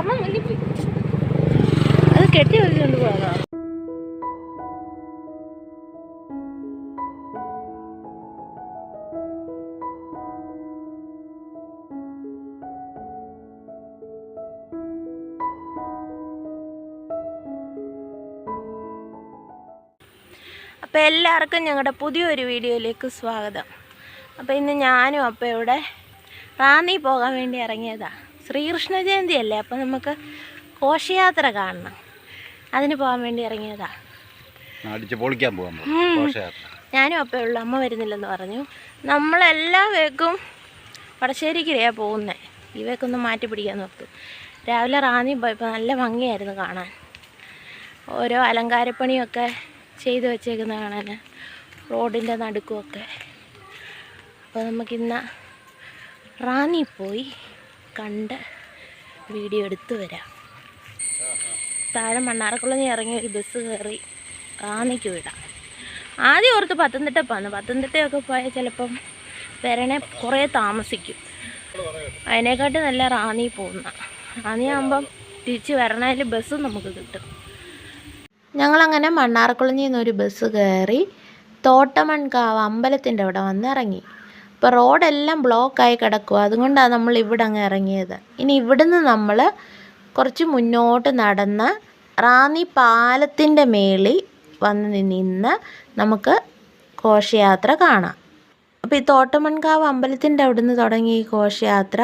അത് കെട്ടി വെച്ചുകൊണ്ട് പോകാം. അപ്പോൾ എല്ലാവർക്കും ഞങ്ങളുടെ പുതിയൊരു വീഡിയോയിലേക്ക് സ്വാഗതം. അപ്പോൾ ഇന്ന് ഞാനും അപ്പയുടെ റാന്നി പോകാൻ വേണ്ടി ഇറങ്ങിയതാണ്. ശ്രീകൃഷ്ണ ജയന്തി അല്ലേ, അപ്പോൾ നമുക്ക് ഘോഷയാത്ര കാണണം. അതിന് പോകാൻ വേണ്ടി ഇറങ്ങിയതാണ്. ഞാനും അപ്പയുള്ളൂ, അമ്മ വരുന്നില്ലെന്ന് പറഞ്ഞു. നമ്മളെല്ലാ വേക്കും വടശ്ശേരിക്കരയാണ് പോകുന്നത്. ഈ വേക്കൊന്ന് മാറ്റി പിടിക്കാൻ നോക്കും. രാവിലെ റാന്നി പോയപ്പോൾ നല്ല ഭംഗിയായിരുന്നു കാണാൻ. ഓരോ അലങ്കാരപ്പണിയൊക്കെ ചെയ്ത് വെച്ചേക്കുന്ന കാണാൻ, റോഡിൻ്റെ നടുക്കുമൊക്കെ. അപ്പോൾ നമുക്കിന്ന് റാന്നി പോയി കണ്ട് വീഡിയോ എടുത്തു വരാം. താഴെ മണ്ണാർക്കുളഞ്ഞി ഇറങ്ങി ഒരു ബസ് കയറി റാന്നിക്ക് വിടാം. ആദ്യം ഓർത്ത് പത്തനംതിട്ട പോകാന്ന്. പത്തനംതിട്ടയൊക്കെ പോയാൽ ചിലപ്പം വരണേ കുറേ താമസിക്കും. അതിനെക്കാട്ട് നല്ല റാന്നി പോകുന്ന. റാന്നി ആകുമ്പം തിരിച്ച് വരണതിൽ ബസ്സും നമുക്ക് കിട്ടും. ഞങ്ങളങ്ങനെ മണ്ണാർക്കുളഞ്ഞിൽ നിന്നൊരു ബസ് കയറി തോട്ടമൺകാവ് അമ്പലത്തിൻ്റെ അവിടെ വന്ന് ഇറങ്ങി. ഇപ്പോൾ റോഡെല്ലാം ബ്ലോക്കായി കിടക്കുക, അതുകൊണ്ടാണ് നമ്മൾ ഇവിടെ അങ്ങ് ഇറങ്ങിയത്. ഇനി ഇവിടുന്ന് നമ്മൾ കുറച്ച് മുന്നോട്ട് നടന്ന് റാന്നി പാലത്തിൻ്റെ മേളിൽ വന്ന് നിന്ന് നമുക്ക് ഘോഷയാത്ര കാണാം. അപ്പോൾ ഈ തോട്ടമൺകാവ് അമ്പലത്തിൻ്റെ അവിടുന്ന് തുടങ്ങി ഈ ഘോഷയാത്ര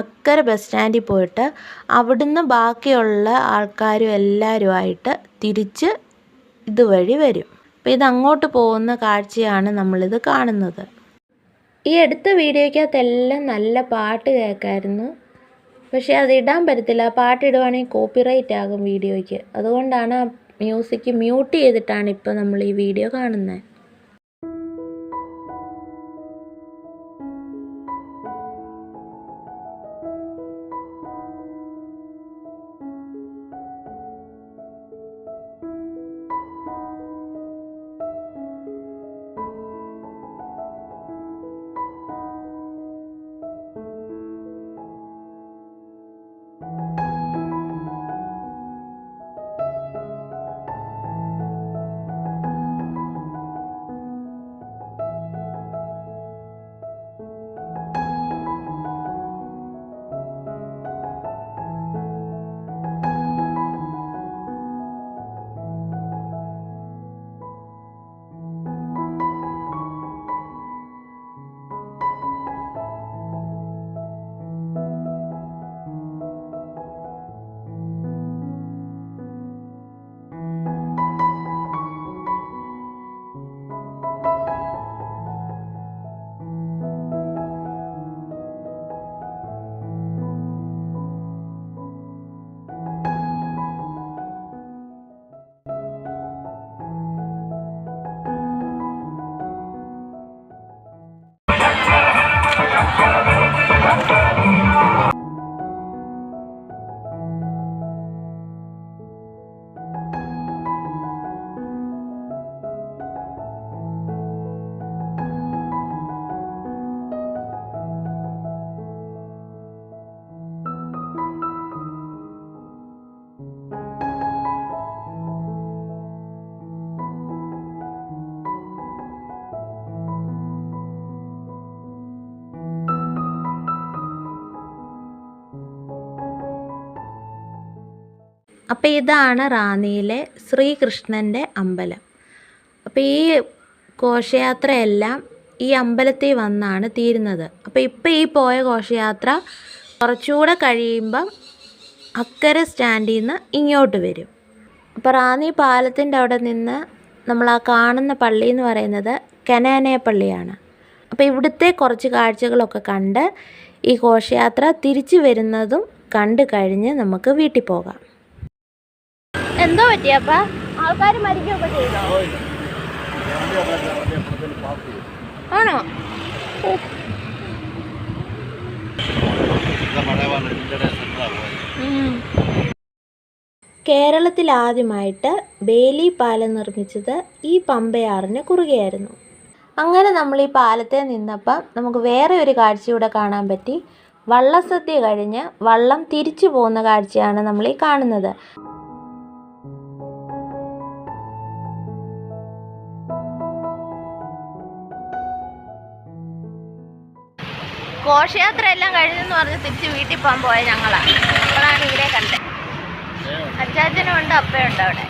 അക്കരെ ബസ് സ്റ്റാൻഡിൽ പോയിട്ട് അവിടുന്ന് ബാക്കിയുള്ള ആൾക്കാരും എല്ലാവരുമായിട്ട് തിരിച്ച് ഇതുവഴി വരും. അപ്പോൾ ഇതങ്ങോട്ട് പോകുന്ന കാഴ്ചയാണ് നമ്മളിത് കാണുന്നത്. ഈ അടുത്ത വീഡിയോയ്ക്കകത്തെല്ലാം നല്ല പാട്ട് കേൾക്കായിരുന്നു. പക്ഷേ അത് ഇടാൻ പറ്റത്തില്ല. ആ പാട്ട് ഇടുവാണെങ്കിൽ കോപ്പിറൈറ്റ് ആകും വീഡിയോയ്ക്ക്. അതുകൊണ്ടാണ് ആ മ്യൂസിക് മ്യൂട്ട് ചെയ്തിട്ടാണ് ഇപ്പോൾ നമ്മൾ ഈ വീഡിയോ കാണുന്നത്. അപ്പോൾ ഇതാണ് റാന്നിയിലെ ശ്രീകൃഷ്ണൻ്റെ അമ്പലം. അപ്പോൾ ഈ ഘോഷയാത്രയെല്ലാം ഈ അമ്പലത്തിൽ വന്നാണ് തീരുന്നത്. അപ്പോൾ ഇപ്പോൾ ഈ പോയ ഘോഷയാത്ര കുറച്ചുകൂടെ കഴിയുമ്പം അക്കരെ സ്റ്റാൻഡിൽ നിന്ന് ഇങ്ങോട്ട് വരും. അപ്പോൾ റാന്നി പാലത്തിൻ്റെ അവിടെ നിന്ന് നമ്മൾ ആ കാണുന്ന പള്ളി എന്ന് പറയുന്നത് കനാനയ പള്ളിയാണ്. അപ്പോൾ ഇവിടുത്തെ കുറച്ച് കാഴ്ചകളൊക്കെ കണ്ട് ഈ ഘോഷയാത്ര തിരിച്ചു വരുന്നതും കണ്ടു കഴിഞ്ഞ് നമുക്ക് വീട്ടിൽ പോകാം. എന്തോ പറ്റിയപ്പാ? ആൾക്കാർ മരിക്കുകയൊക്കെ ചെയ്തോ? ആണോ? കേരളത്തിൽ ആദ്യമായിട്ട് ബേലി പാലം നിർമ്മിച്ചത് ഈ പമ്പയാറിന് കുറുകെയായിരുന്നു. അങ്ങനെ നമ്മൾ ഈ പാലത്തെ നിന്നപ്പം നമുക്ക് വേറെ ഒരു കാഴ്ച കൂടെ കാണാൻ പറ്റി. വള്ളസദ്യ കഴിഞ്ഞ് വള്ളം തിരിച്ചു പോകുന്ന കാഴ്ചയാണ് നമ്മൾ ഈ കാണുന്നത്. ഘോഷയാത്ര എല്ലാം കഴിഞ്ഞെന്ന് പറഞ്ഞ് തിരിച്ച് വീട്ടിൽ പോകാൻ പോയ ഞങ്ങളാണ്. അപ്പോഴാണ് ഇവരെ കണ്ടത്. അച്ചാച്ചനും ഉണ്ട്, അപ്പയുണ്ട് അവിടെ.